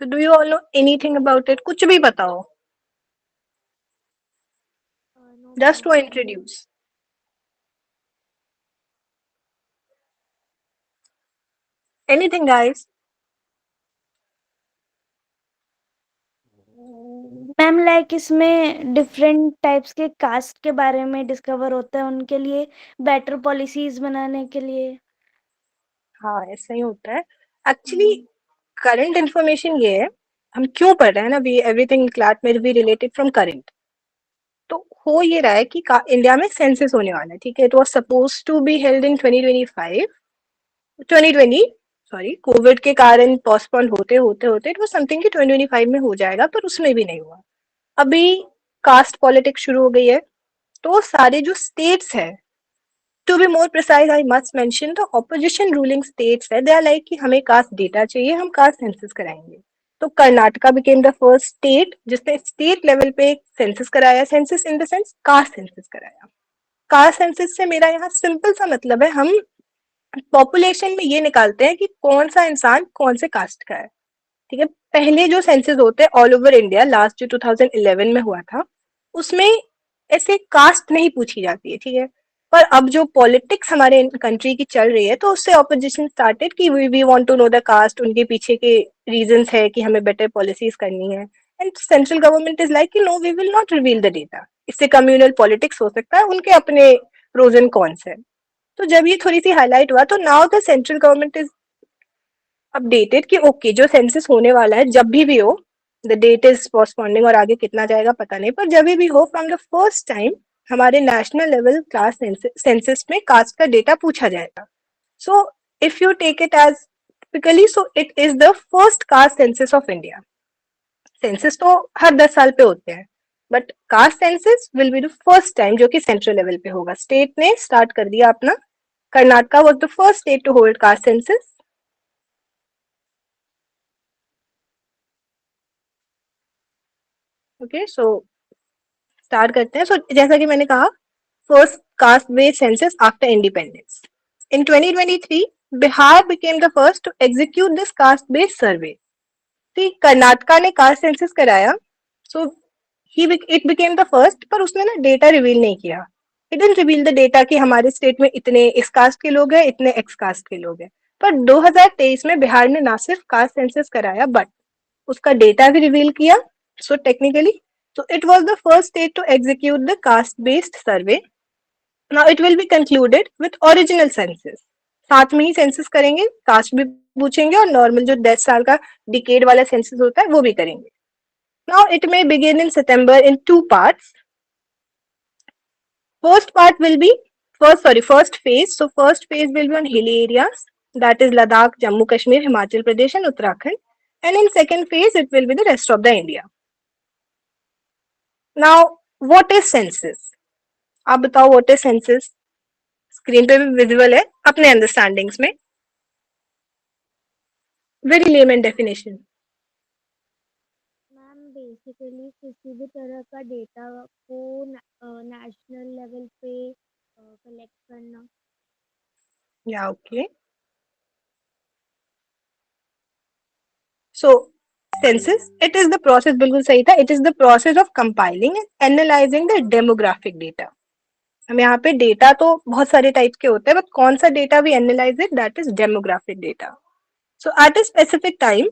तो do you all know anything about it? कुछ भी पता हो? No just ma'am. To introduce anything guys. Ma'am like इसमें डिफरेंट टाइप्स के कास्ट के बारे में डिस्कवर होता है, उनके लिए बेटर पॉलिसीज बनाने के लिए। हाँ, ऐसा ही होता है एक्चुअली। करंट इन्फॉर्मेशन ये है, हम क्यों पढ़ रहे हैं ना, वी एवरीथिंग क्लास में बी रिलेटेड फ्रॉम करंट। तो हो ये रहा है कि इंडिया में सेंसस होने वाला है, ठीक है। It was suppose to be held in 2025, 2020, sorry, Covid के कारण पोस्टपोन होते होते होते इट वाज समथिंग कि 2025 में हो जाएगा, पर उसमें भी नहीं हुआ। अभी कास्ट पॉलिटिक्स शुरू हो गई है, तो सारे जो स्टेट्स है, to be more precise I must mention the opposition ruling states है, दे आर लाइक कि हमें कास्ट डेटा चाहिए, हम कास्ट सेंसस कराएंगे। तो Karnataka became the first state जिसने स्टेट लेवल पे सेंसस कराया, census in the sense cast census कराया। कास्ट सेंसस से मेरा यहाँ सिंपल सा मतलब है, हम पॉपुलेशन में ये निकालते हैं कि कौन सा इंसान कौन से कास्ट का है, ठीक है। पहले जो सेंसस होते हैं ऑल ओवर इंडिया, लास्ट जो 2011 में हुआ था, उसमें ऐसे कास्ट नहीं पूछी जाती है, ठीक है। पर अब जो पॉलिटिक्स हमारे कंट्री की चल रही है, तो उससे ऑपोजिशन स्टार्टेड कि we want to know the caste, उनके पीछे के रीजंस है कि हमें बेटर पॉलिसीज करनी है। And central government is like कि no, we will not reveal the data. इससे कम्युनल पॉलिटिक्स हो सकता है, उनके अपने प्रोज एंड कॉन्स है। तो जब ये थोड़ी सी हाईलाइट हुआ, तो now the central government is updated कि ओके, जो सेंसस होने वाला है जब भी हो, द डेट इज पोस्टपोंडिंग और आगे कितना जाएगा पता नहीं, पर जब भी हो, फ्रॉम द फर्स्ट टाइम हमारे नेशनल लेवल क्लास सेंसस में कास्ट का डेटा पूछा जाएगा। So if you take it as typically, so it is the first caste census of India. Census तो हर 10 साल पे होते हैं, but caste census will be the first time जो कि सेंट्रल लेवल पे होगा। स्टेट ने स्टार्ट कर दिया अपना। Karnataka was the first state to hold caste census. Okay, so start करते हैं। सो जैसा कि मैंने कहा, first caste based census after independence in 2023, Bihar became the first to execute this caste based survey. ठीक, कर्नाटका ने कास्ट सेंसस कराया, सो ही इट बिकेम द फर्स्ट, पर उसने ना डेटा रिवील नहीं किया। It didn't reveal the data कि हमारे स्टेट में इतने इस कास्ट के लोग हैं, इतने एक्स कास्ट के लोग हैं। पर 2023 में बिहार ने ना सिर्फ कास्ट सेंसस कराया, बट उसका डेटा भी रिवील किया। So technically, so it was the first state to execute the caste based survey. Now it will be concluded with original census. साथ में ही सेंसस करेंगे, कास्ट भी पूछेंगे, और नॉर्मल जो 10 साल का डिकेड वाला सेंसस होता है वो भी करेंगे। Now it may begin in September in 2 parts. First part will be first phase. So first phase will be on hilly areas, that is Ladakh, Jammu Kashmir, Himachal Pradesh and Uttarakhand. And in second phase it will be the rest of the India. Now what is census? आप बताओ what is census? Screen पे भी visible है अपने understandings में। Very lemon definition. Ma'am basically किसी भी तरह का डेटा को नेशनल लेवल पे कलेक्ट करना। या okay, so census it is the process, बिल्कुल सही था, it is the process of compiling and analysing the demographic data. हम यहाँ पे डेटा तो बहुत सारे टाइप के होते हैं, बट कौन सा data we analyse it, that is demographic data. So at a specific time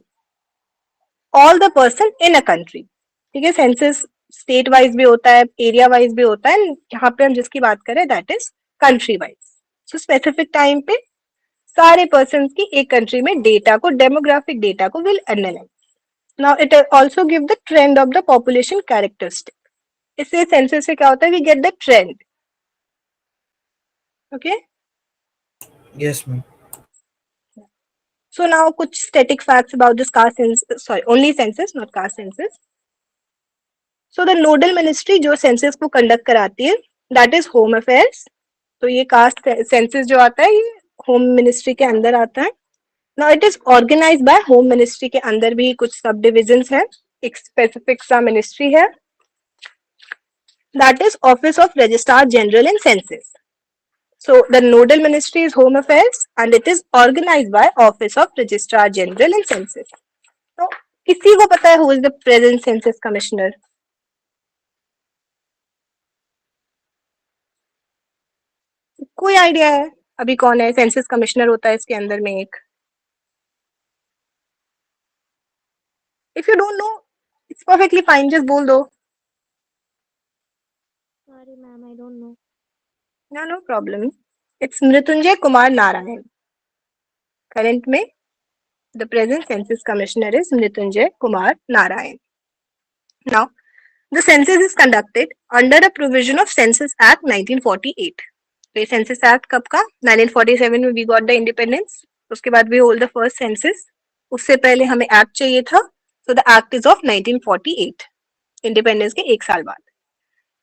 all the person in a country, ठीक है। सेंसस स्टेट वाइज भी होता है, एरिया वाइज भी होता है, यहाँ पे हम जिसकी बात करें that is country wise. So specific time पे सारे पर्सन की एक कंट्री में डेटा को, डेमोग्राफिक डेटा को will analyse. Now it also give the trend of the population characteristic. इससे सेंसस से क्या होता है, we get the trend. Okay, Yes, ma'am. so now कुछ static facts about this caste census, sorry, only census, not caste census. So the nodal ministry जो census को conduct कराती है, that is home affairs. तो ये caste census जो आता है, ये home ministry के अंदर आता है। Now it is organized by home ministry के अंदर भी कुछ सब divisions है, एक specific सा ministry है, that is office of registrar general in census. So the nodal ministry is home affairs and it is organized by office of registrar general in census. तो किसी को पता है who is the present census commissioner? कोई idea है अभी कौन है सेंसस कमिश्नर होता है इसके अंदर में एक? If you don't no it's perfectly fine, just बोल दो. Sorry ma'am, I don't know. No, no problem. It's Mrityunjay Kumar Narayan. Current में the present census commissioner is Mrityunjay Kumar Narayan. Now, the census is conducted under a provision of Census Act 1948. तो ये Census Act कब का? 1947 में we got the independence. उसके बाद we hold the first census. उससे पहले हमें act चाहिए था. So the act is of 1948. Independence के एक साल बाद.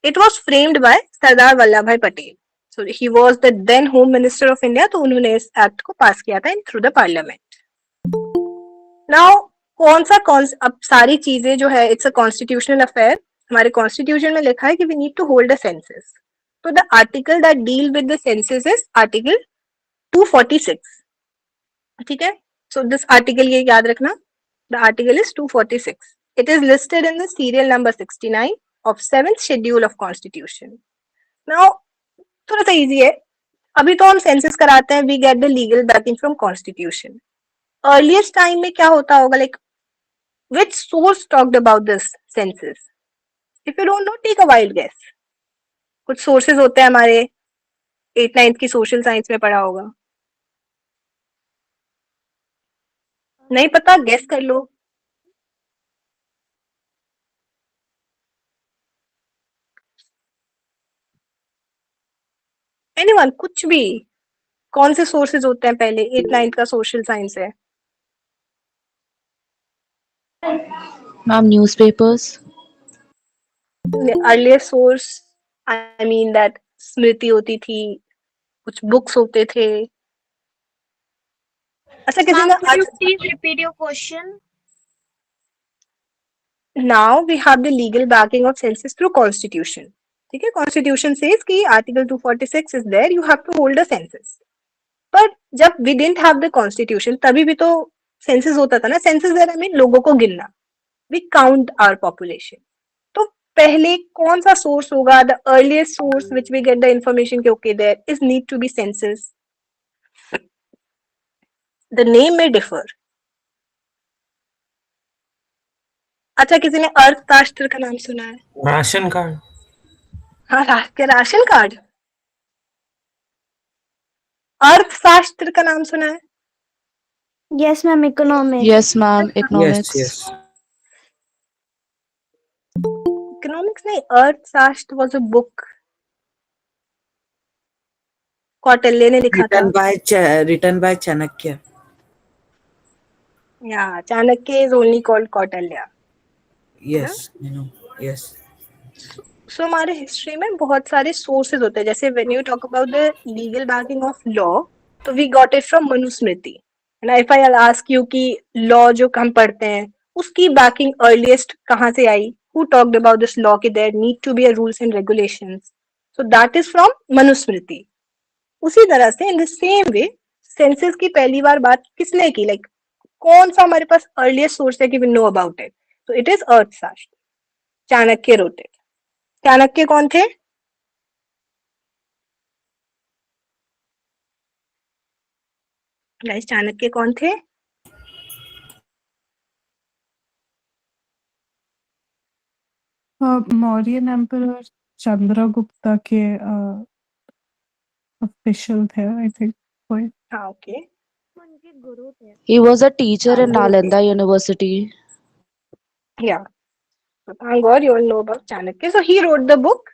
It was framed by Sardar Vallabhbhai Patel. So he was the then Home Minister of India. तो उन्होंने इस एक्ट को पास किया था थ्रू द पार्लियामेंट. नाउ अब सारी चीजें जो है इट्स अ कॉन्स्टिट्यूशनल अफेयर. हमारे कॉन्स्टिट्यूशन में लिखा है कि we need to hold a census. तो the article that deal with the census is article 246. ठीक है. सो दिस आर्टिकल ये याद रखना. The article is 246. It is listed in the serial number 69 of 7th schedule of constitution. Now थोड़ा सा easy है. अभी तो हम सेंसस कराते हैं, we get the legal backing from constitution. Earliest time में क्या होता होगा, like which source talked about this census? If you don't know take a wild guess. कुछ सोर्सेज होते हैं हमारे 8th-9th की सोशल साइंस में पढ़ा होगा. नहीं पता, गेस कर लो. एनीवन, कुछ भी. कौन से सोर्सेज होते हैं पहले? 8th-9th का सोशल साइंस है. Ma'am, newspapers. Earlier source I mean that Smriti होती थी, कुछ बुक्स होते थे. अच्छा किसी Ma'am, ने could you please repeat your question? now we have the legal backing of census through constitution. ठीक है. constitution says कि article 246 is there, you have to hold a census. but जब we didn't have the constitution तभी भी तो census होता था ना. census there I mean लोगों को गिनना. we count our population. तो पहले कौन सा source होगा? the earliest source which we get the information कि okay there is need to be census. the name may differ. अच्छा किसी ने अर्थशास्त्र का नाम सुना है? Ration card. हाँ, राशन कार्ड. अर्थशास्त्र का नाम सुना है? Yes, ma'am, economics. Yes, ma'am. Economics. Yes. Economics नहीं, अर्थशास्त्र वाज अ बुक. कौटिल्य ने लिखा था. Written by Chanakya. या Chanakya is only called Kautilya. Yes, you know. Yes. So हमारे हिस्ट्री में बहुत सारे सोर्सेज होते हैं. जैसे when you talk about the legal backing of law, तो we got it from Manusmriti. And if I ask you कि लॉ जो हम पढ़ते हैं उसकी बैकिंग अर्लीस्ट कहाँ से आई? Who talked about this law कि there need to be a rules and regulations? So that is from Manusmriti. उसी तरह से in the same way census की पहली बार बात किसने की? लाइक कौन सा हमारे पास अर्लीस्ट सोर्स है कि वी नो अबाउट इट? तो इट इज अर्थशास्त्र. Chanakya wrote it. चाणक्य कौन थे? गाइस, चाणक्य कौन थे? मौर्यन एम्परर चंद्रगुप्ता के ऑफिशियल थे आई थिंक. कोई. हाँ, ओके. उनके गुरु थे. He was a teacher in गुरु थे. Nalanda University. Yeah. So thank God you all know about Chanakya. So he wrote the book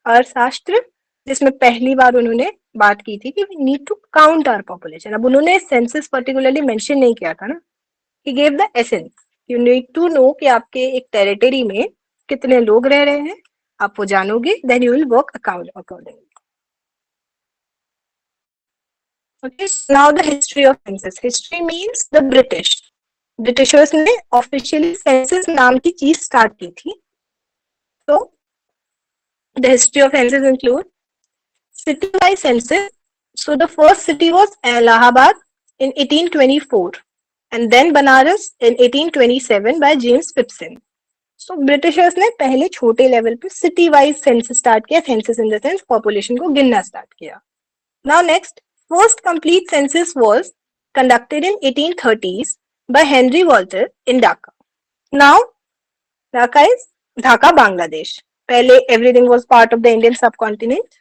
अर्थशास्त्र, जिसमें पहली बार उन्होंने बात की थी कि we need to count our population. अब उन्होंने सेंसस पर्टिकुलरली मेंशन नहीं किया था ना. He gave the essence. You need to know कि आपके एक टेरिटरी में कितने लोग रह रहे हैं. आप वो जानोगे, then you will work accordingly. Okay, so now the history of census. History means the British. Britishers ने ऑफिशियली सेंसस नाम की चीज स्टार्ट की थी. तो the history of census include city wise census. So the first city was Allahabad in 1824. and then Banaras in 1827 by James Phipson. So Britishers ने पहले छोटे लेवल पे सिटी वाइज सेंसस स्टार्ट किया, census in the sense population को गिनना start किया. Now next, first complete census was conducted in 1830s by Henry Walter in Dhaka. Now, Dhaka is Dhaka, Bangladesh. Pehle everything was part of the Indian subcontinent.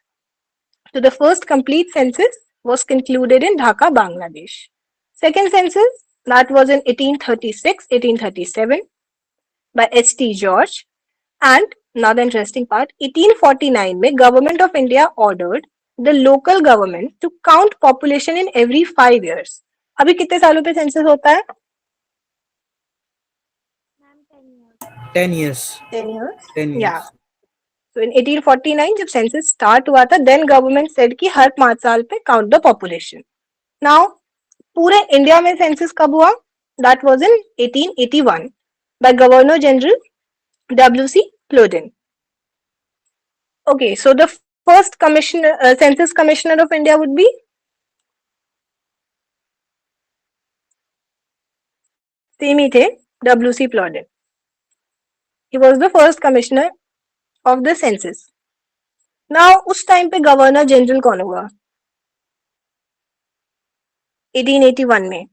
So the first complete census was concluded in Dhaka, Bangladesh. Second census, that was in 1836, 1837 by H.T. George. And now the interesting part, 1849 में Government of India ordered the local government to count population in every 5 years. अभी कितने सालों पे census होता है? 10 years. 10 years. 10 years. Yeah. So in 1849 जब census start हुआ था, then government said कि हर 5 साल पे count the population. Now पूरे इंडिया में सेंसस कब हुआ? That was in 1881 by Governor General W.C. Plodin. Okay, so the first commissioner, census commissioner of India would be same ही थे, W.C. Plodin. He was the first commissioner of the census. Now उस time पे governor general कौन हुआ? 1881 में.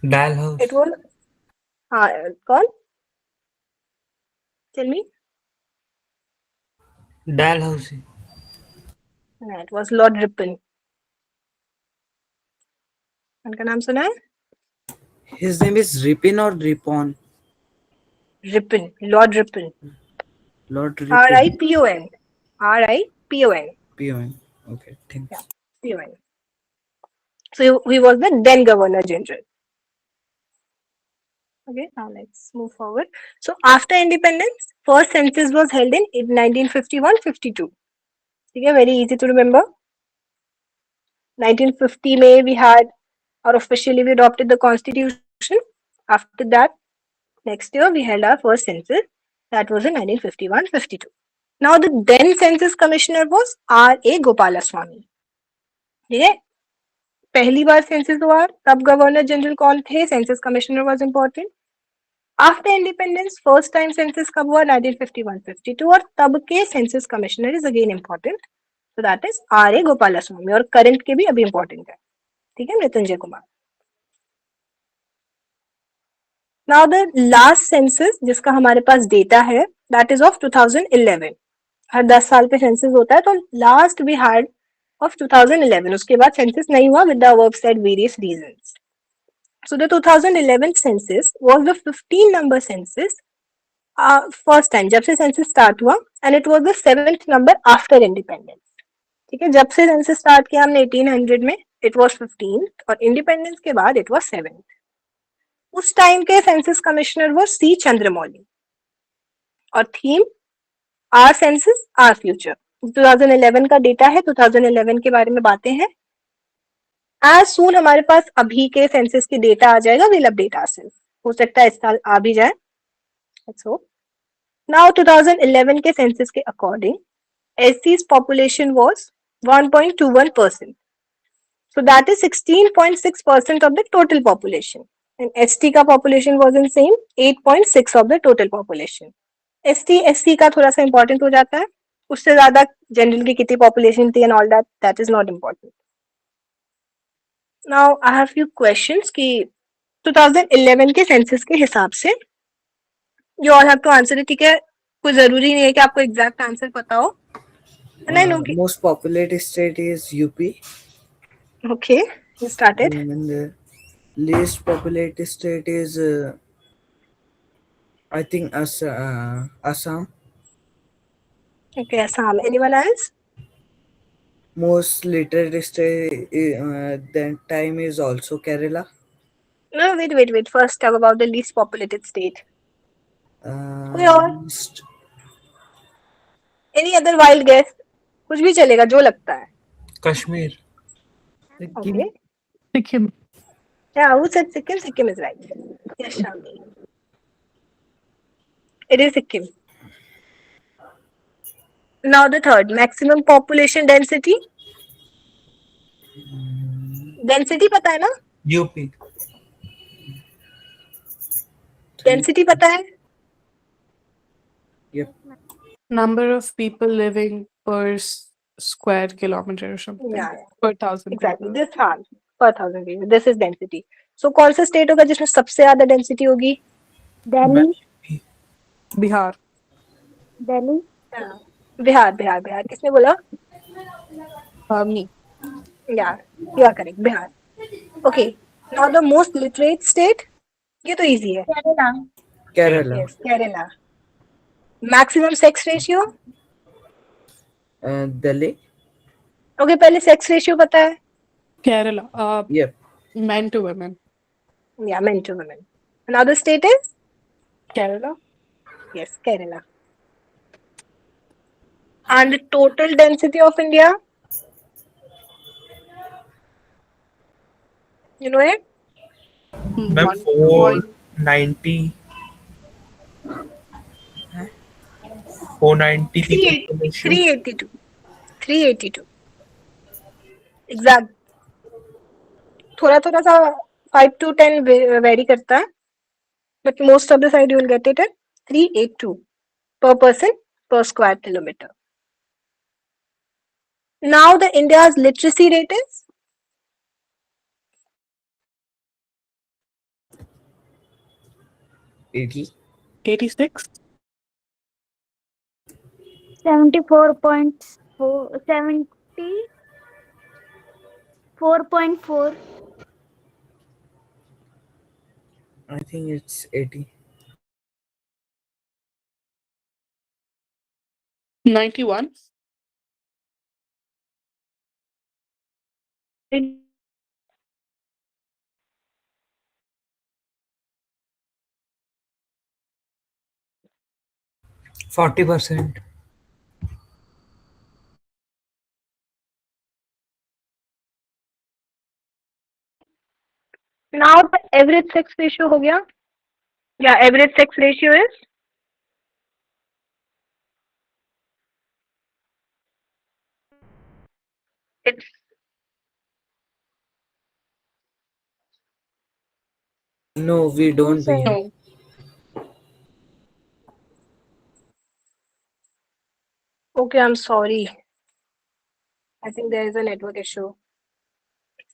Dalhouse. It was हाँ कौन? Tell me. Dalhousie. No, it was Lord Ripon. उनका नाम सुना है? His name is Ripon or Ripon? Ripon, Lord Ripon. Lord Ripon. R-I-P-O-N. R-I-P-O-N. P.O.N. Okay, thanks. Yeah. P-O-N. So he was the then Governor General. Okay, now let's move forward. So after independence, first census was held in 1951-52. Okay, very easy to remember. 1950 में we had, or officially we adopted the constitution. After that, next year we held our first census. That was in 1951-52. Now the then census commissioner was R.A. Gopalaswamy. ठीक है, पहली बार census हुआ तब governor general कौन थे? Census commissioner was important. After independence first time census कब हुआ? 1951-52 और तब के census commissioner is again important. So that is R.A. Gopalaswamy और करंट के भी अभी इम्पोर्टेंट है. ठीक है, Mrityunjay Kumar. Now the last census जिसका हमारे पास डेटा है दैट इज ऑफ 2011. हर 10 साल पे सेंसस होता है, तो लास्ट वी हैड of 2011. उसके बाद सेंसस नहीं हुआ with the above said various reasons. So the 2011 census was the 15 number census first time जब से सेंसस स्टार्ट हुआ and it was the 7th number after independence. ठीक है, जब से सेंसस स्टार्ट किया हमने 1800 में it was 15th और इंडिपेंडेंस के बाद it was 7th. उस टाइम के सेंसस कमिश्नर वो C. चंद्रमौली और theme are census our future. 2011 का डेटा है, 2011 के बारे में बातें हैं. एज सून हमारे पास अभी के सेंसस की डेटा आ जाएगा, विल अपडेट आवरसेल्फ. हो सकता है इस साल आ भी जाए. Let's hope. नाउ 2011 के सेंसस के according एससी's population was 1.21%. So that is 16.6% of the total population. And ST का population was in same 8.6 of the total population. ST SC का थोड़ा सा important हो जाता है, उससे ज्यादा जनरल की कितनी पॉपुलेशन थी and all that is not important. Now I have few questions कि 2011 के सेंसस के हिसाब से you all have to answer it. ठीक है, कोई जरूरी नहीं है कि आपको एग्जैक्ट आंसर पता हो. Most populated state is UP. Okay, you started. And the least populated state is I think Assam. Okay, Assam. Anyone else? Most literate state that time is also Kerala. No, wait. First talk about the least populated state. कोई और? Any other wild guess? कुछ भी चलेगा, जो लगता है. Kashmir. Okay. Sikkim. Yeah, who said Sikkim? Sikkim is right. Yes, Shamli. It is Sikkim. Now the third, maximum population density. Density पता है ना? यूपी। डेंसिटी पता है? Yep. Number of people living per square kilometer or something. Yeah, Per 1,000 exactly. people. This हाँ per 1,000 people. This is density. So कौन सा state होगा जिसमें सबसे ज्यादा डेंसिटी होगी? दिल्ली। Bihar. दिल्ली। बिहार बिहार बिहार किसने बोला? Me. Yeah, you are correct. Bihar. Okay. Now the most literate state. ये तो easy है. Kerala. Kerala. Yes, Kerala. Maximum sex ratio. Delhi. Okay, पहले sex ratio पता है? Kerala. Yep. Men to women. Yeah, men to women. Another state is? Kerala. Yes, Kerala. And the total density of India? You know it? Ma'am 490 490 की 382. 382. Exact. थोड़ा थोड़ा सा 5 to 10 very करता है, but most of the side you will get it at 382 per person per square kilometer. Now the India's literacy rate is? Eighty. 86. 74.4. 74.4. I think it's 80. 91. %40. Now the average sex ratio हो गया? Yeah, average sex ratio is? It's No, we don't. sir. No. okay. I'm sorry. I think there is a network issue.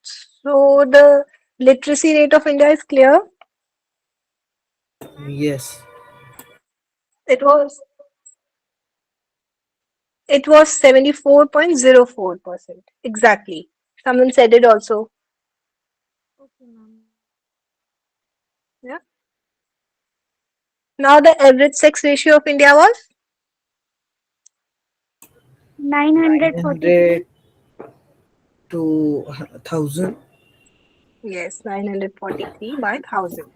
So the literacy rate of India is clear. Yes. It was 74.04%. Exactly. Someone said it also. Okay, ma'am. Yeah. Now the average sex ratio of India was? 943. 900 to 1,000. Yes, 943 by 1,000.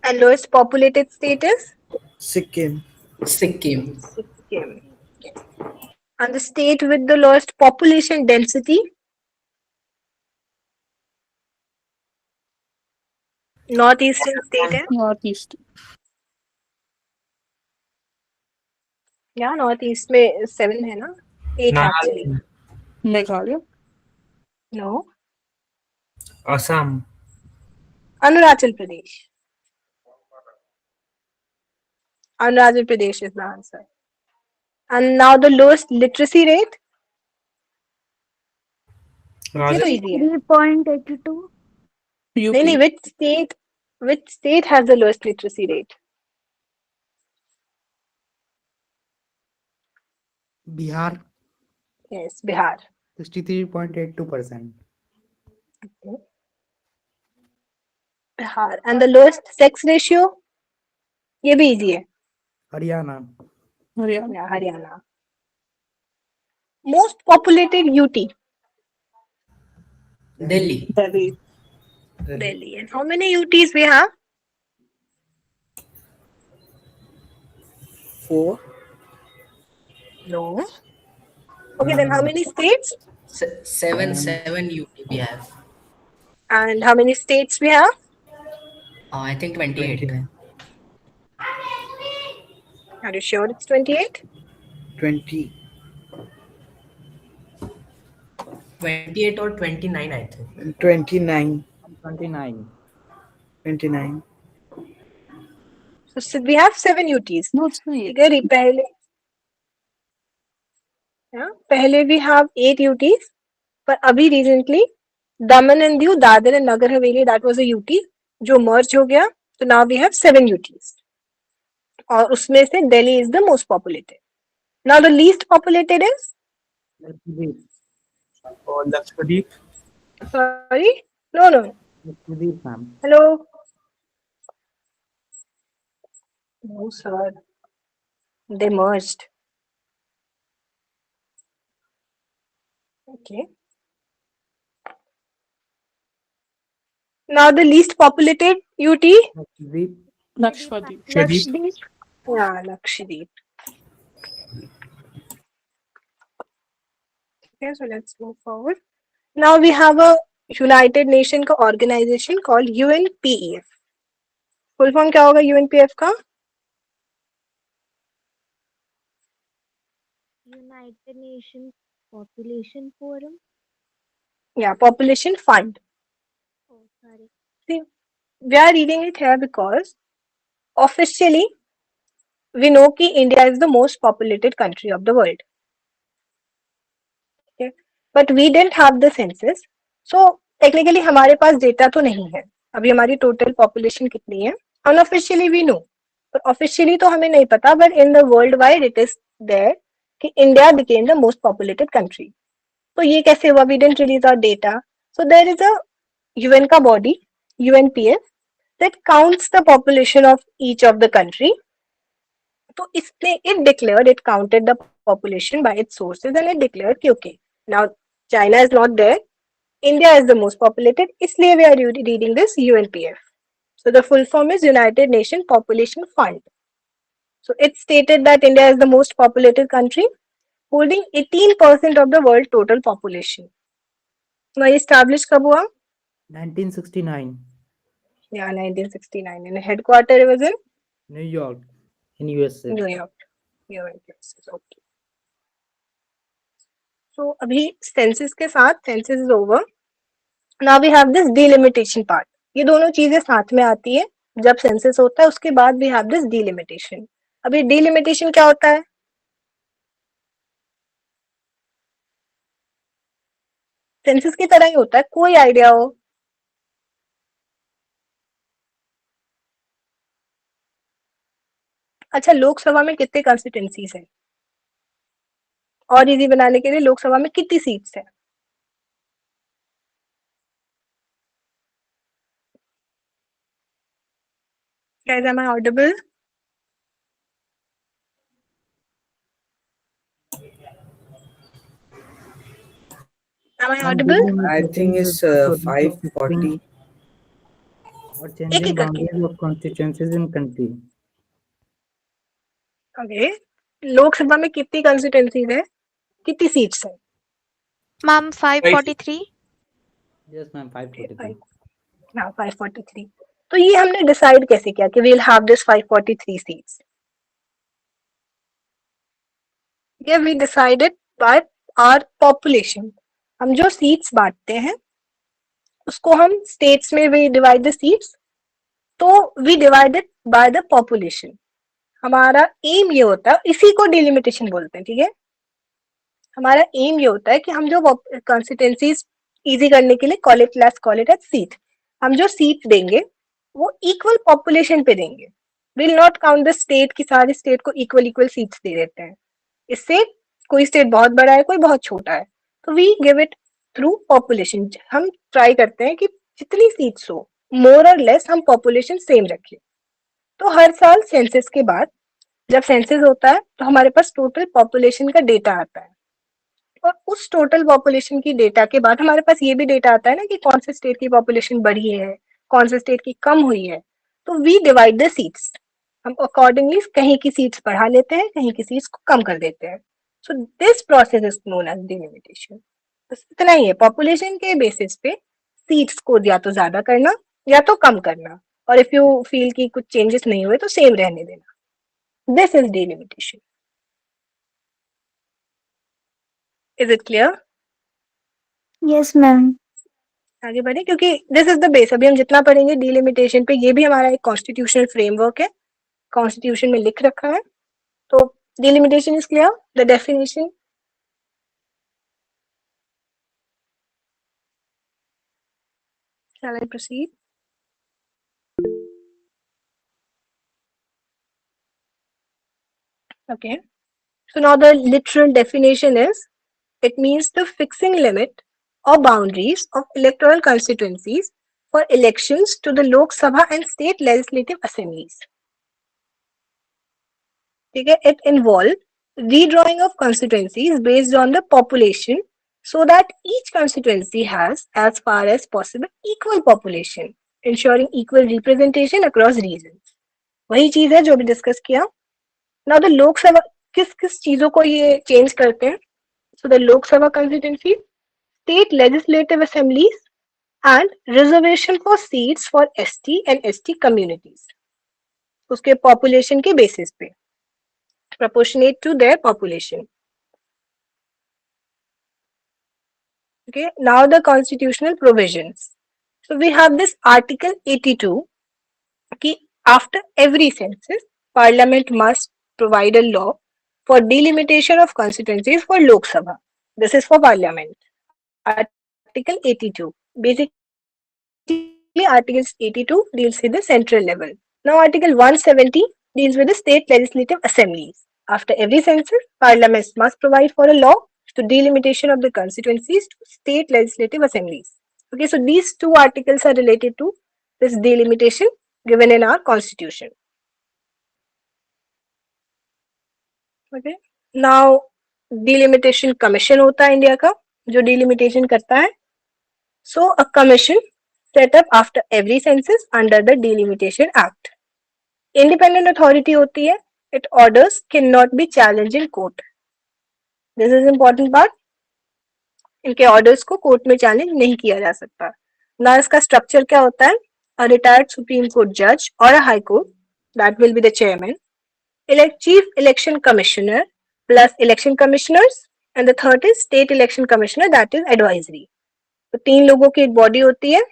And lowest populated state is? Sikkim. Sikkim. Sikkim. Yes. And the state with the lowest population density? Northeastern state है? Northeast. Yeah, Northeast में 7 है ना? 8 actually. Nagaland, Meghalaya. No. Assam, Arunachal Pradesh. Arunachal Pradesh is the answer. And now the lowest literacy rate? ये तो easy है. 3.82. UP. नहीं, which state has the lowest literacy rate? Bihar, Yes, Bihar. 63.82%. Okay. Bihar. And the lowest sex ratio? ये भी easy है. Haryana, Haryana. Yeah, Haryana. Most populated UT? Delhi. Delhi. Delhi. And how many UTs we have? 4. No. Okay, then how many states? Seven UT we have. And how many states we have? I think 28. Are you sure it's 28? 20. 28 or 29, I think. 29. 29. 29. So we have 7 UTs. No, it's not. ठीक है पहले we have 8 UTs, पर अभी recently Daman and Diu, Dadar and Nagar Haveli, that was a UT जो merge हो गया, so now we have 7 UTs और उसमें से Delhi is the most populated. Now the least populated is Lakshadweep. Or Lakshadweep. sorry no Lakshadweep, ma'am. hello no sir they merged. Okay. Now the least populated UT. Lakshadweep. Lakshadweep. Lakshadweep. Yeah, Lakshadweep. Okay, so let's move forward. Now we have a United Nation का organization called UNPEF. Full form क्या होगा UNPEF का? United Nations Population Forum. Yeah, Population Fund. Oh, sorry. See, we are reading it here because officially we know कि India is the most populated country of the world. Okay, but we didn't have the census, so technically हमारे पास data तो नहीं है. अभी हमारी total population कितनी है? Unofficially we know, but officially तो हमें नहीं पता. But in the worldwide it is there कि India became the most populated country. तो ये कैसे हुआ? We didn't release our data. So there is a UN का body, UNPF, that counts the population of each of the country. तो इसने it counted the population by its sources and it declared कि okay, now China is not there, India is the most populated, इसलिए we are reading this UNPF. So the full form is United Nations Population Fund. So it stated that India is the most populated country, holding 18% of the world total population. Now established कब हुआ? 1969. Yeah, 1969. And headquarter was in New York, in USA. New York. Okay. So अभी census के साथ census is over. Now we have this delimitation part. ये दोनों चीजें साथ में आती है जब census होता है, उसके बाद we have this delimitation. अभी delimitation क्या होता है? census की तरह ही होता है, कोई आइडिया हो? अच्छा, लोकसभा में कितने कॉन्स्टिट्यूंसीज हैं? और इजी बनाने के लिए लोकसभा में कितनी सीट्स है? Guys, am I audible? Am I audible? I think it's 540. Or changing एक boundaries of constituencies in country. Okay, Lok Sabha में कितनी कॉन्स्टिट्यूंसीज है, कितनी सीट्स है? Ma'am, 543. Yes, ma'am, 543. हाँ, 543. तो ये हमने डिसाइड कैसे किया कि we'll have this 543 seats? Yeah, we decided by our population. हम जो सीट्स बांटते हैं उसको हम स्टेट्स में we divide the seats, तो we divided by the population. हमारा एम ये होता है, इसी को डिलिमिटेशन बोलते हैं, ठीक है? हमारा एम ये होता है कि हम जो कॉन्स्टिट्यूंसीज इजी करने के लिए कॉल इट एज सीट, हम जो सीट देंगे वो इक्वल पॉपुलेशन पे देंगे. Will not count the state की सारी स्टेट को इक्वल सीट्स दे देते हैं. इससे कोई स्टेट बहुत बड़ा है, कोई बहुत छोटा है, तो we give it through population. हम ट्राई करते हैं कि जितनी सीट्स हो मोर और लेस हम पॉपुलेशन सेम रखें. तो हर साल सेंसस के बाद जब सेंसस होता है तो हमारे पास टोटल पॉपुलेशन का डेटा आता है, और उस टोटल पॉपुलेशन की डेटा के बाद हमारे पास ये भी डेटा आता है ना कि कौन से स्टेट की पॉपुलेशन बढ़ी है, कौन से स्टेट की कम हुई है. तो वी डिवाइड द सीट्स, हम अकॉर्डिंगली कहीं की सीट्स बढ़ा लेते हैं, कहीं की सीट्स को कम कर देते हैं. So this process is known as delimitation. बस इतना ही है, पॉपुलेशन के बेसिस पे सीट्स को या तो ज्यादा करना या तो कम करना, और इफ यू फील कि कुछ चेंजेस नहीं हुए तो सेम रहने देना. This is delimitation. Is it clear? Yes ma'am. आगे बढ़े क्योंकि दिस इज द बेस। अभी हम जितना पढ़ेंगे डिलिमिटेशन पे, ये भी हमारा एक कॉन्स्टिट्यूशनल फ्रेमवर्क है, कॉन्स्टिट्यूशन में लिख रखा है। तो delimitation is clear, the definition. Shall I proceed? Okay. So now the literal definition is, it means the fixing limit or boundaries of electoral constituencies for elections to the Lok Sabha and state legislative assemblies. Okay, it involved redrawing of constituencies based on the population so that each constituency has, as far as possible, equal population, ensuring equal representation across regions. वही चीज है जो भी discuss किया। Now the Lok Sabha किस किस चीजों को ये चेंज करते हैं? So the Lok Sabha constituency, state legislative assemblies and reservation for seats for ST and ST communities, उसके पॉपुलेशन के बेसिस पे, proportionate to their population. Okay, now the constitutional provisions. So we have this Article 82 कि after every census, Parliament must provide a law for delimitation of constituencies for Lok Sabha. This is for Parliament. Article 82. Basically, Article 82 deals with the central level. Now, Article 170 deals with the state legislative assemblies. After every census, Parliament must provide for a law to delimitation of the constituencies to state legislative assemblies. Okay, so these two articles are related to this delimitation given in our constitution. Okay, now delimitation commission होता है India का जो delimitation करता है. So a commission set up after every census under the Delimitation Act. Independent authority होती है. Its orders cannot be challenged in court. This is important part. इनके orders को कोर्ट में चैलेंज नहीं किया जा सकता. ना इसका स्ट्रक्चर क्या होता है? A retired Supreme Court judge or a High Court, that will be the chairman, elect chief election commissioner plus election commissioners, and the third is state election commissioner, that is advisory. तो 3 लोगों की एक body होती है,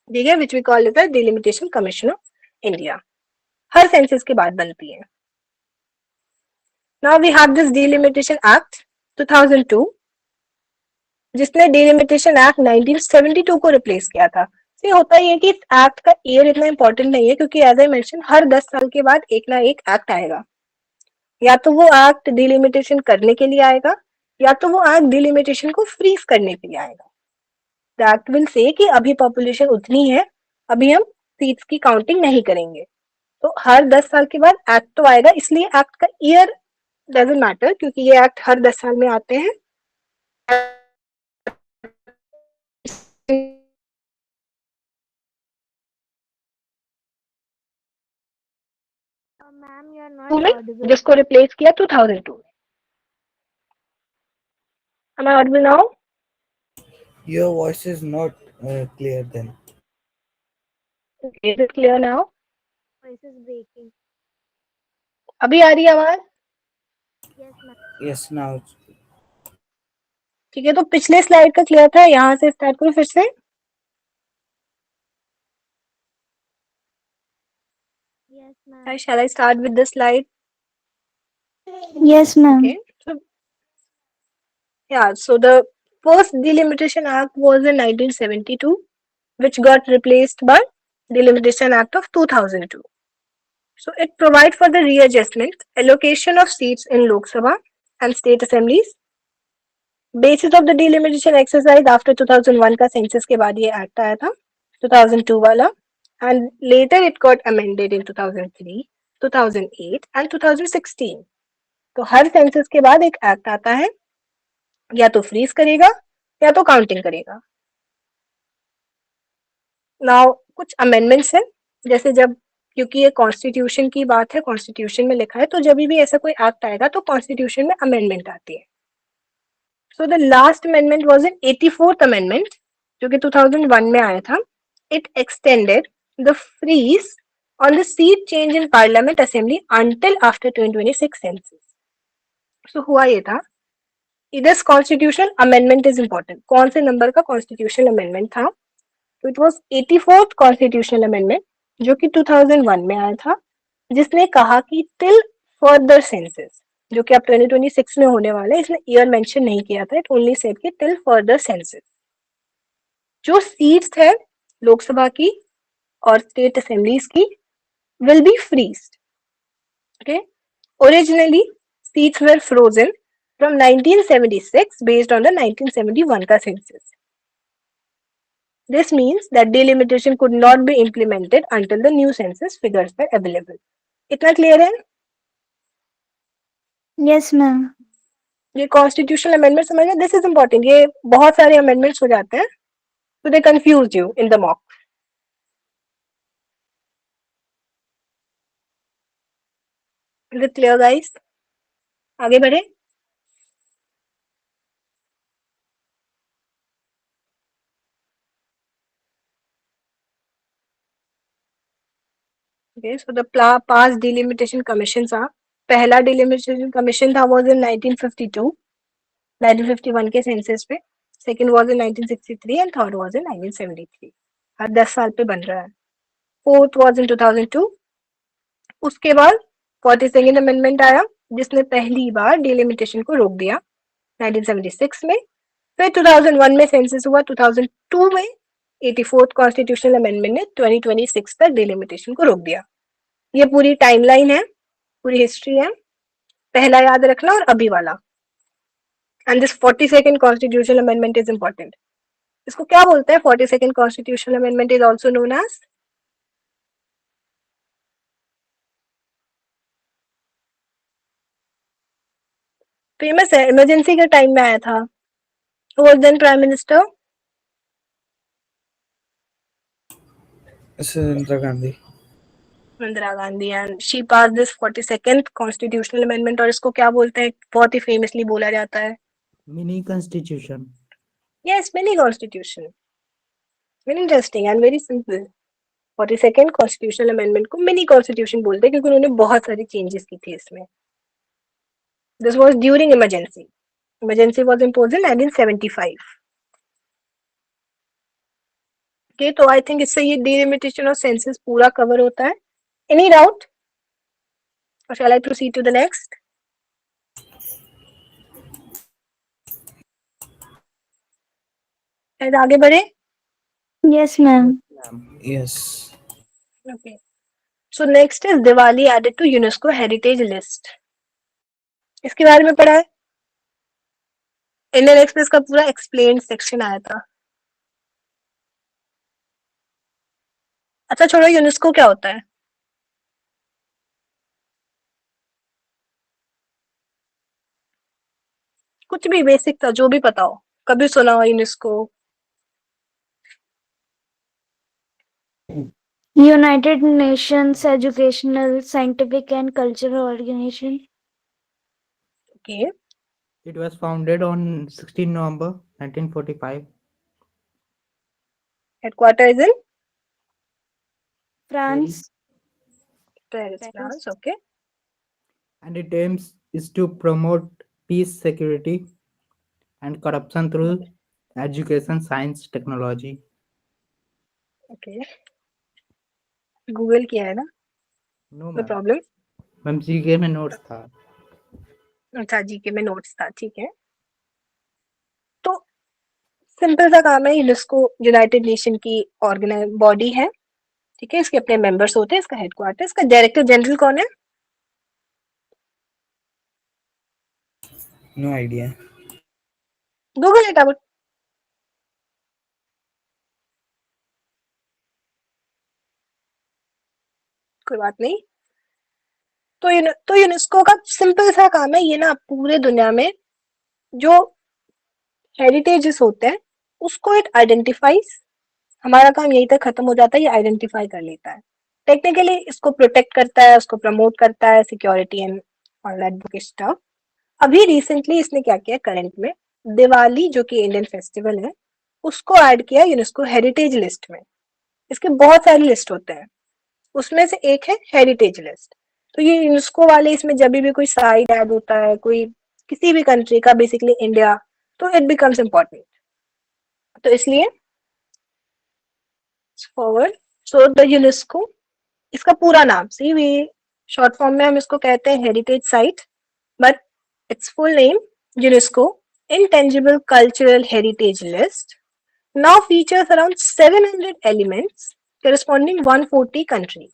ठीक है, which we call it the Delimitation Commission of India. Her census के बाद बनती है. Now we have this Delimitation Act 2002, जिसने Delimitation Act 1972 को रिप्लेस किया था. ये होता ही है कि इस एक्ट का ईयर इतना इंपॉर्टेंट नहीं है क्योंकि एज आई मेंशन हर 10 साल के बाद एक ना एक एक्ट आएगा. या तो वो एक्ट डिलिमिटेशन करने के लिए आएगा या तो वो एक्ट डिलिमिटेशन को फ्रीज करने के लिए आएगा. द एक्ट विल से कि अभी पॉपुलेशन उतनी है, अभी हम सीट्स की काउंटिंग नहीं करेंगे. तो हर 10 साल के बाद एक्ट तो आएगा, इसलिए एक्ट का ईयर डजंट मैटर क्योंकि ये एक्ट हर 10 साल में आते हैं. Ma'am you are not audible. जिसको रिप्लेस किया 2002. Am I audible now? Your voice is not clear then. Is it clear now? Voice is breaking. अभी आ रही है आवाज? Yes ma'am. Yes, now. ठीक है, तो पिछले स्लाइड का क्लियर था, यहाँ से स्टार्ट करो फिर से. Yes ma'am. Shall I start with this slide? Yes ma'am. Okay. So, yeah, so the first Delimitation Act was in 1972, which got replaced by Delimitation Act of 2002. So it provides for the readjustment, allocation of seats in Lok Sabha and state assemblies. Basis of the delimitation exercise after 2001 का census के बाद ये act आया था, 2002 वाला, and later it got amended in 2003, 2008 and 2016. तो हर census के बाद एक act आता है, या तो फ्रीज करेगा या तो काउंटिंग करेगा. नाउ कुछ अमेंडमेंट्स हैं, जैसे जब, क्योंकि ये कॉन्स्टिट्यूशन की बात है, कॉन्स्टिट्यूशन में लिखा है, तो जब भी ऐसा कोई एक्ट आएगा तो कॉन्स्टिट्यूशन में अमेंडमेंट आती है. So the last amendment was in 84th amendment जो कि 2001 में आया था. It extended the freeze on the seat change in parliament assembly until after 2026 census. सो हुआ ये था this constitutional amendment is important. कौन से नंबर का कॉन्स्टिट्यूशनल अमेंडमेंट था? तो it was 84th constitutional amendment, जो कि 2001 में आया था, जिसने कहा कि टिल फर्दर सेंसस, जो कि अब 2026 में होने वाला है, इसने ईयर मेंशन नहीं किया था. इट ओनली सेड कि टिल फर्दर सेंसस जो सीट्स है लोकसभा की और स्टेट असेंबलीज की will be freezed. Okay. Originally, seats were frozen from 1976 based on the 1971 का census. This means that delimitation could not be implemented until the new census figures were available. इतना clear है? Yes, ma'am. ये constitutional amendment समझना, this is important. ये बहुत सारे amendments हो जाते हैं, so they confuse you in the mock. Is it clear, guys? आगे बढ़े. Okay, so the past delimitation commissions are, पहला delimitation commission था was in 1952, 1951 के सेंसस पे. Second was in 1963 and third was in 1973. हर 10 साल पे बन रहा है. Fourth was in 2002. उसके बाद 42nd अमेंडमेंट आया, जिसने पहली बार डिलिमिटेशन को रोक दिया 1976 में. फिर 2001 में सेंसस हुआ, 2002 में 84th कॉन्स्टिट्यूशनल अमेंडमेंट ने 2026 तक डिलिमिटेशन को रोक दिया. ये पूरी टाइमलाइन है, पूरी हिस्ट्री है, पहला याद रखना और अभी वाला. And this 42nd constitutional amendment is important. इसको क्या बोलते हैं? 42nd constitutional amendment is also known as, famous है, इमरजेंसी के टाइम में आया था. Who was then prime minister? Indira Gandhi. Indira Gandhi. And she pass this 42nd constitutional amendment. और इसको क्या बोलते हैं? बहुत ही फेमसली बोला जाता है, Mini constitution. Yes, mini constitution. Very interesting and very simple. 42nd constitutional amendment को मिनी कॉन्स्टिट्यूशन बोलते हैं, क्योंकि उन्होंने बहुत सारी चेंजेस की थी इसमें. This was during emergency. Emergency was imposed in 1975. Okay, तो आई थिंक इससे ये डिलिमिटेशन ऑफ सेंसस पूरा कवर होता है. Any doubt? और shall I proceed to the next? आगे बढ़े. Yes, ma'am. Yes. Okay. So next is Diwali added to UNESCO heritage list. इसके बारे में पढ़ा है. इंडियन एक्सप्रेस का पूरा एक्सप्लेन सेक्शन आया था. अच्छा छोड़ो, यूनेस्को क्या होता है? कुछ भी बेसिक था, जो भी पता हो, कभी सुना हो UNESCO? United Nations Educational, Scientific and Cultural Organization. Okay. It was founded on 16 November 1945. Headquarter is in France. Paris, Paris. France. Okay. And it aims is to promote peace, security, and corruption through education, science, technology. Okay. Google किया है ना? No, no ma'am. Problem. Ma'am GK में notes था. अच्छा, GK में notes था, ठीक है. तो सिंपल सा काम है. यूनेस्को यूनाइटेड नेशन की ऑर्गेनाइज बॉडी है, ठीक है. इसके अपने मेंबर्स होते हैं. इसका हेडक्वार्टर, इसका डायरेक्टर जनरल कौन है? No idea. Google it out. कोई बात नहीं. तो यूनेस्को का सिंपल सा काम है, ये ना पूरे दुनिया में जो हेरिटेजेस होते हैं उसको इट आइडेंटिफाइज. हमारा काम यही तक खत्म हो जाता है, ये आइडेंटिफाई कर लेता है. टेक्निकली इसको प्रोटेक्ट करता है, उसको प्रमोट करता है, security and all that book stuff. अभी रिसेंटली इसने क्या किया, करंट में दिवाली जो कि इंडियन फेस्टिवल है, उसको ऐड किया यूनेस्को हेरिटेज लिस्ट में. इसके बहुत सारी लिस्ट होते हैं, उसमें से एक है हेरिटेज लिस्ट. तो ये यूनेस्को वाले, इसमें जब भी कोई साइट ऐड होता है, कोई किसी भी कंट्री का, बेसिकली इंडिया, तो इट बिकम्स इम्पोर्टेंट। तो इसलिए फॉरवर्ड, सो द यूनेस्को, इसका पूरा नाम सी वी शॉर्ट फॉर्म में हम इसको कहते हैं heritage site, but it's full name UNESCO intangible cultural heritage list now features around 700 elements corresponding 140 countries.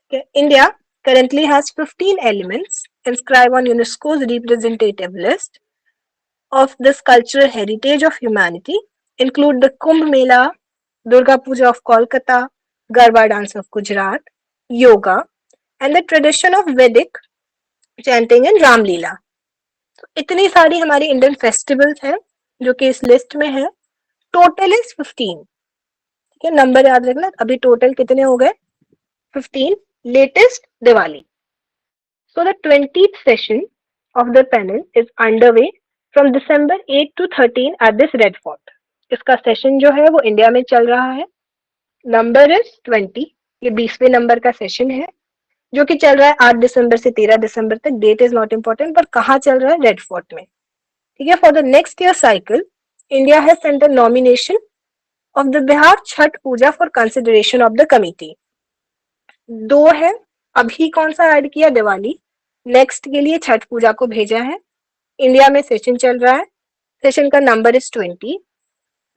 Okay. India currently has 15 elements inscribed on UNESCO's representative list of this cultural heritage of humanity, include the Kumbh Mela, Durga Puja of Kolkata, Garba dance of Gujarat, yoga, and the tradition of Vedic chanting and Ram Leela. तो इतनी सारी हमारी Indian festivals हैं जो कि इस list में है। Total is 15। ठीक है, नंबर याद रखना। अभी टोटल कितने हो गए? 15। Latest Diwali. So the 20th session of the panel is underway from December 8 to 13 at this Red Fort. इसका सेशन जो है वो इंडिया में चल रहा है। Number is 20। ये 20वें नंबर का सेशन है जो कि चल रहा है 8 दिसंबर से 13 दिसंबर तक। डेट इज नॉट इम्पोर्टेंट, पर कहाँ चल रहा है? रेड फोर्ट में। ठीक है, for the next year cycle India has sent a nomination of the Bihar Chhat Puja for consideration of the committee. 2 है, अभी कौन सा ऐड किया? दिवाली। नेक्स्ट के लिए छठ पूजा को भेजा है। इंडिया में सेशन चल रहा है। सेशन का number is 20।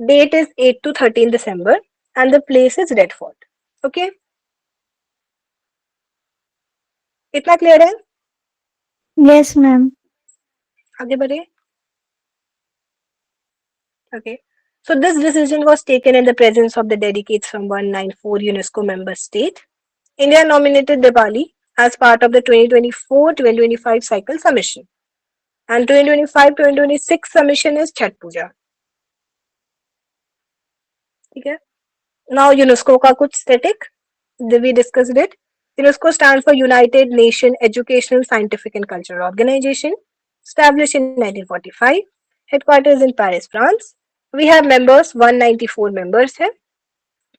Date is 8 to 13 December and the place is Red Fort. Okay, इतना क्लियर है? Yes ma'am. आगे बढ़े। Okay. So this decision was taken in the presence of the delegates from 194 UNESCO member state. India nominated Diwali as part of the 2024-2025 cycle submission. And 2025-2026 submission is Chhat Puja. ठीक है। Now UNESCO का कुछ static, we discussed it. UNESCO stands for United Nations Educational, Scientific and Cultural Organization, established in 1945, headquarters in Paris, France. We have members, 194 members है,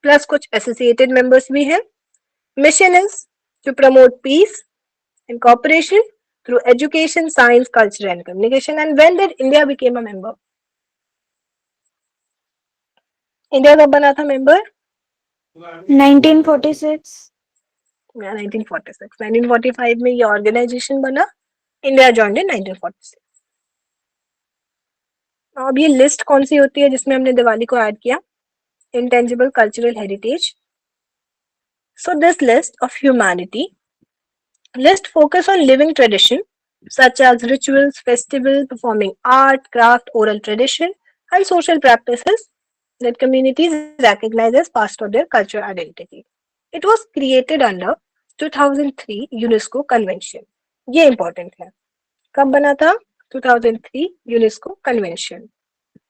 plus कुछ associated members भी हैं. Mission is to promote peace and cooperation through education, science, culture and communication. And when did India became a member? India कब बना था member? 1946। 1946. 1945 में ये organization बना. India joined in 1946. अब ये लिस्ट कौन सी होती है जिसमें हमने दिवाली को ऐड किया? Intangible cultural heritage. So this list of humanity list focus on living tradition such as rituals, festival, performing art, craft, oral tradition and social practices that communities recognize as part of their cultural identity. It was created under 2003 UNESCO Convention. ये important है। कब बना था? 2003 UNESCO Convention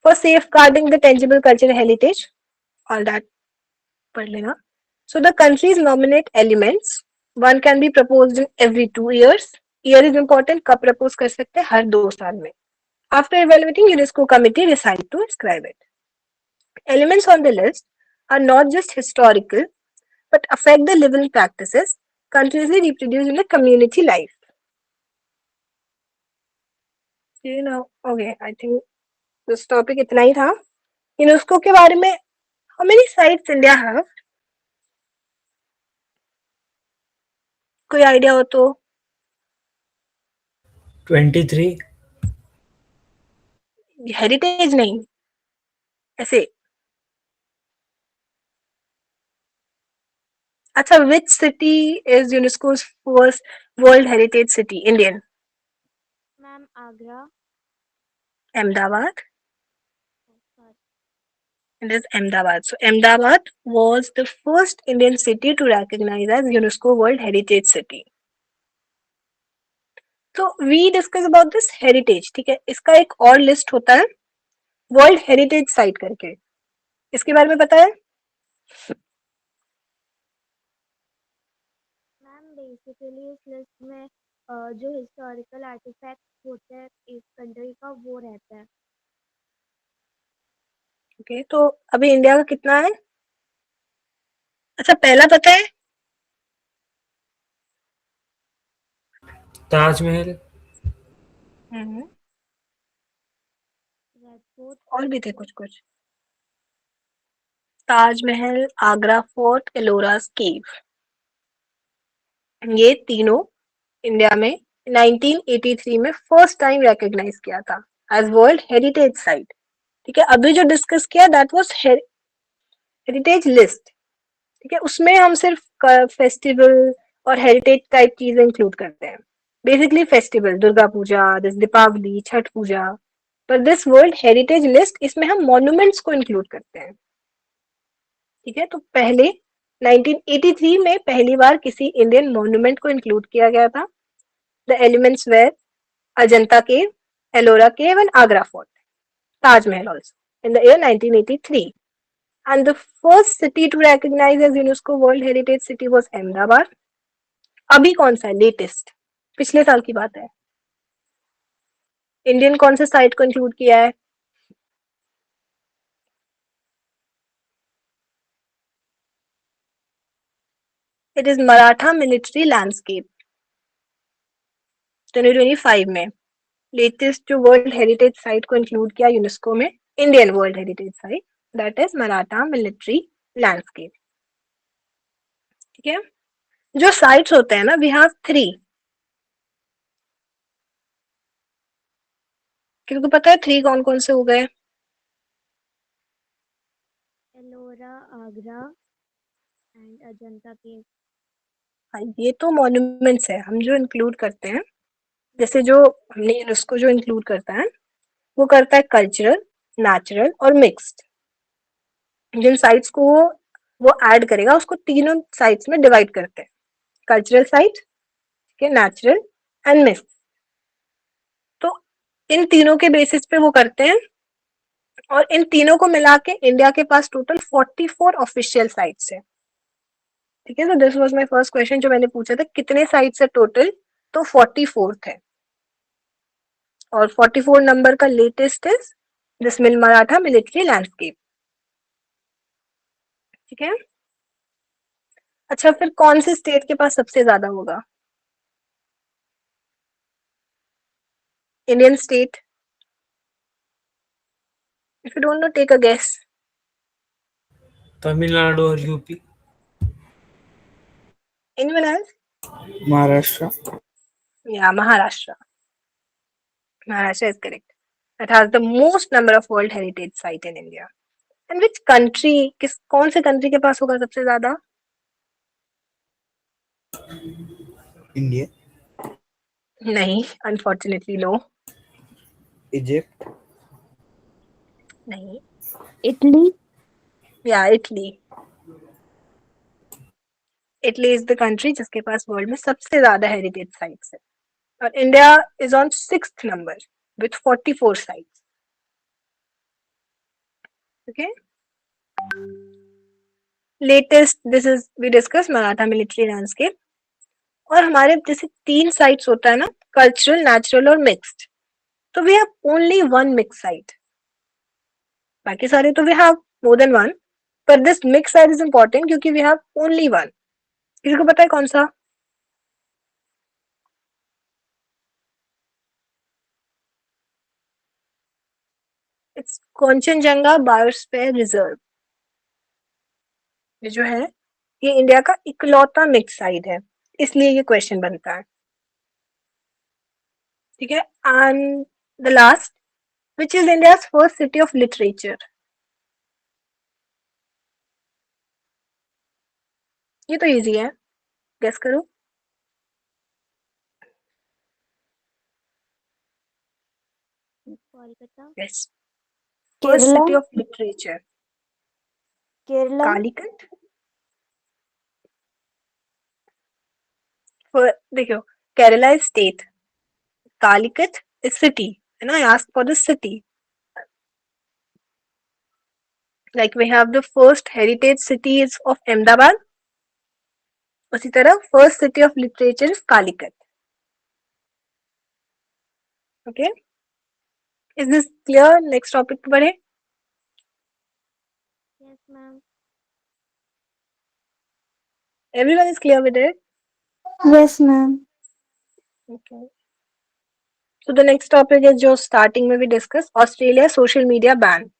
for safeguarding the tangible cultural heritage. All that पढ़ लेना. So the countries nominate elements. One can be proposed in every 2 years. Year is important. कब propose कर सकते हैं? हर 2 साल में. After evaluating, UNESCO committee decide to inscribe it. Elements on the list are not just historical, but affect the living practices continuously reproduced in the community life. You know, okay, I think this topic इतना ही था. UNESCO के बारे में how many sites India have? कोई idea हो तो? 23। Heritage नहीं, ऐसे। अच्छा, which city is UNESCO's first World Heritage City? Indian. Ma'am Agra. Ahmedabad. It is Ahmedabad. So Ahmedabad was the first Indian city to recognize as UNESCO World Heritage City. So we discuss about this heritage. ठीक है, इसका एक और list होता है world heritage site करके। इसके बारे में पता है? मैम बेसिकली इस लिस्ट में जो हिस्टोरिकल आर्टिफैक्ट होते हैं इस कंट्री का वो रहता है। ओके, तो अभी इंडिया का कितना है? अच्छा, पहला पता है? ताजमहल। और भी थे कुछ कुछ। ताजमहल, आगरा फोर्ट, एलोरास केव, ये तीनों इंडिया में 1983 में फर्स्ट टाइम रिकॉग्नाइज किया था एज वर्ल्ड हेरिटेज साइट। ठीक है, अभी जो डिस्कस किया दैट वाज हेरिटेज लिस्ट। ठीक है, उसमें हम सिर्फ फेस्टिवल और हेरिटेज टाइप चीजें इंक्लूड करते हैं, basically festival, Durga Puja, this Deepawali, Chhath Puja. पर दिस वर्ल्ड हेरिटेज लिस्ट, इसमें हम मॉन्यूमेंट्स को इंक्लूड करते हैं। ठीक है, तो पहले 1983 में पहली बार किसी इंडियन मॉन्यूमेंट को इंक्लूड किया गया था। The elements were Ajanta cave, Ellora cave and Agra Fort, Taj Mahal also in the year 1983. And the first city to recognize as UNESCO World Heritage City was Ahmedabad. अभी कौन सा है लेटेस्ट, पिछले साल की बात है, इंडियन कौन से साइट को इंक्लूड किया है? It is Maratha military landscape 2025 में लेटेस्ट जो वर्ल्ड हेरिटेज साइट को इंक्लूड किया यूनेस्को में, Indian world heritage site, that is Maratha military landscape. ठीक है, जो साइट्स होते हैं ना, वी हैव 3। किसी को पता है 3 कौन कौन से हो गए? एलोरा, आगरा एंड अजंता केव। हाँ, ये तो मॉन्यूमेंट्स है हम जो इंक्लूड करते हैं। जैसे जो हमने यूनेस्को जो इंक्लूड करता है वो करता है कल्चरल, नेचुरल और मिक्स्ड। जिन साइट्स को वो ऐड करेगा उसको तीनों साइट्स में डिवाइड करते हैं, cultural site, natural and mixed. तो इन तीनों के बेसिस पे वो करते हैं, और इन तीनों को मिला के इंडिया के पास टोटल 44 ऑफिशियल साइट्स है। ठीक है, तो this was my first question जो मैंने पूछा था, कितने साइट्स है टोटल? तो 44 है, और 44 नंबर का latest is this Maratha military landscape. ठीक है, अच्छा फिर कौन से स्टेट के पास सबसे ज्यादा होगा? Indian state, if you don't know take a guess. Tamil Nadu और यूपी। Anyone else? Maharashtra. या Maharashtra, Maharashtra is correct. That has the most number of World Heritage Site in India. And which country, कौन से कंट्री के पास होगा सबसे ज्यादा? India. नहीं, unfortunately no. Egypt. नहीं, इटली। या Italy. Italy is the country जिसके पास वर्ल्ड में सबसे ज्यादा हेरिटेज साइट्स है, और India is on 6th number with 44 sites. Okay, latest this is we discuss Maratha military landscape. और हमारे जैसे 3 साइट्स होता है ना, कल्चरल, नेचुरल और मिक्स्ड, तो we have only 1 mix site. बाकी सारे तो वी हैव मोर देन 1, पर this mix site is important क्योंकि वी हैव ओनली 1। किसी को पता है कौन सा? It's Kangchenjunga biosphere reserve. ये जो है ये इंडिया का इकलौता मिक्स साइट है, इसलिए ये क्वेश्चन बनता है। ठीक है, and the last, which is India's first city of literature? ये तो इजी है, गेस करो। Kolkata. Yes, first Kerala. City of literature, Kerala. Calicut. देखो, Kerala is state, Calicut is city, है ना? I asked for the city. Like we have the first heritage city is of Ahmedabad, उसी तरह first city of literature is Calicut. Okay, is this clear? Next topic पे बढ़े। Yes ma'am. Everyone is clear with it? Yes ma'am. Okay. So the next topic is जो starting में we discuss Australia social media ban.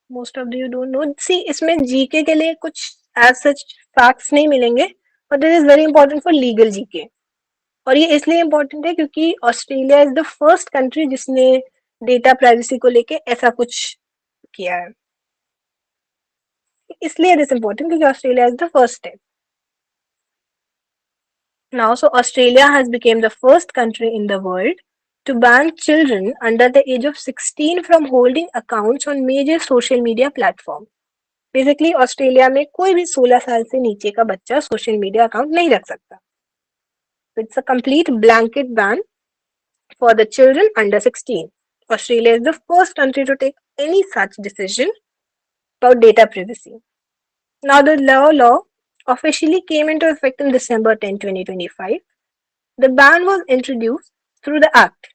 Most of you don't know. See, इसमें GK के लिए कुछ as such facts नहीं मिलेंगे, but it is very important for legal GK. और ये इसलिए important है क्योंकि Australia is the first country जिसने डेटा प्राइवेसी को लेके ऐसा कुछ किया है, इसलिए दिस इम्पोर्टेंट क्योंकि Australia is the first step. Now so Australia has became the first country in the world to ban children under the age of 16 from holding accounts on major social media platform. Basically Australia में कोई भी 16 साल से नीचे का बच्चा social media account नहीं रख सकता. It's a complete blanket ban for the children under 16. Australia is the first country to take any such decision about data privacy. Now, the law officially came into effect in December 10, 2025. The ban was introduced through the Act.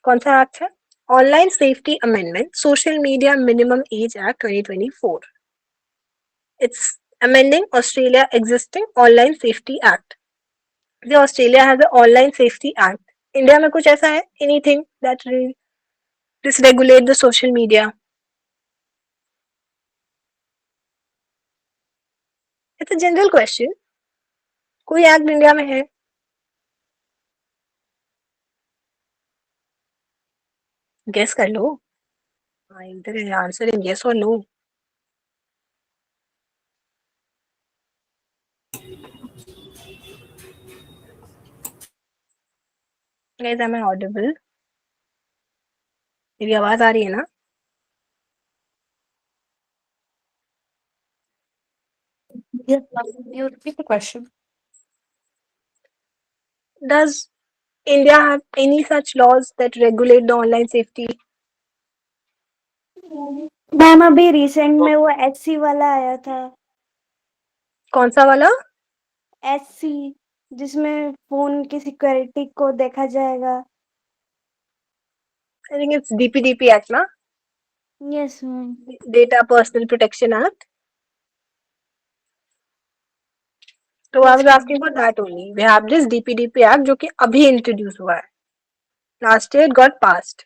कौन सा Act है? Online Safety Amendment, Social Media Minimum Age Act 2024. It's amending Australia existing Online Safety Act. The Australia has an Online Safety Act. India में कुछ ऐसा है? Anything that regulate the social media? It's a general question. कोई act India में है? Guess कर लो. इधर answer in yes or no. Guys, am I audible? मेरी आवाज आ रही है ना? Yeah. You repeat the question. Does India have any such laws that regulate the online safety? Ma'am अभी रिसेंट में वो एचसी वाला आया था. कौन सा वाला? एचसी जिसमें फोन की सिक्योरिटी को देखा जाएगा. I think it's DPDP Act, ना? Yes, ma'am. Data Personal Protection Act. So I was asking for that only. We have this DPDP Act जो कि अभी इंट्रोड्यूस हुआ है. Last year it got passed.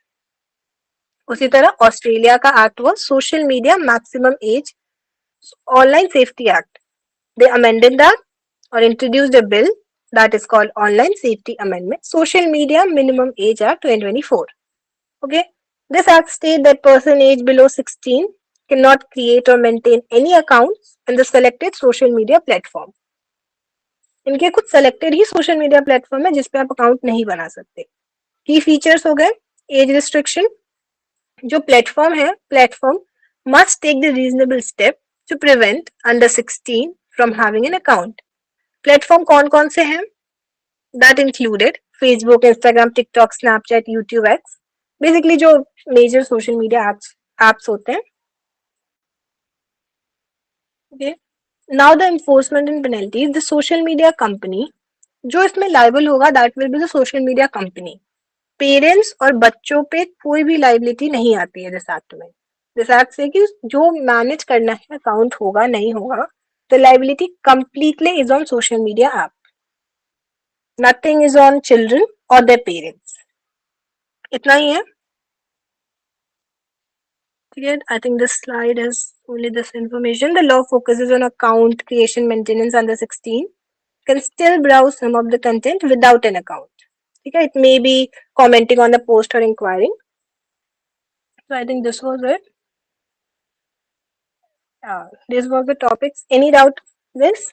उसी तरह ऑस्ट्रेलिया का act was social media maximum age online safety act. They amended that or introduced a bill that is called Online Safety Amendment, Social Media Minimum Age Act 2024. Okay, this act states that person aged below 16 cannot create or maintain any accounts in the selected social media platform. इनके कुछ selected ही social media platform है जिस पे आप account नहीं बना सकते. की फीचर्स हो गए एज रिस्ट्रिक्शन. जो प्लेटफॉर्म है, platform must take the reasonable step to prevent under 16 from having an account. Platform कौन कौन से हैं? That included Facebook, Instagram, TikTok, Snapchat, YouTube, X. Basically जो मेजर सोशल मीडिया एप्स होते हैं. Okay. Now the enforcement and penalties. The social media company जो इसमें liable होगा that will be the social media company. Parents और बच्चों पे कोई भी लाइबिलिटी नहीं आती है दिस एक्ट में. दिस एक्ट से कि जो मैनेज करना है अकाउंट होगा नहीं होगा, the liability completely is on social media app. Nothing is on children or their parents. इतना ही है. I think this slide has only this information. The law focuses on account creation, maintenance under 16. Can still browse some of the content without an account. It may be commenting on the post or inquiring. So I think this was it. This was the topics. Any doubt this?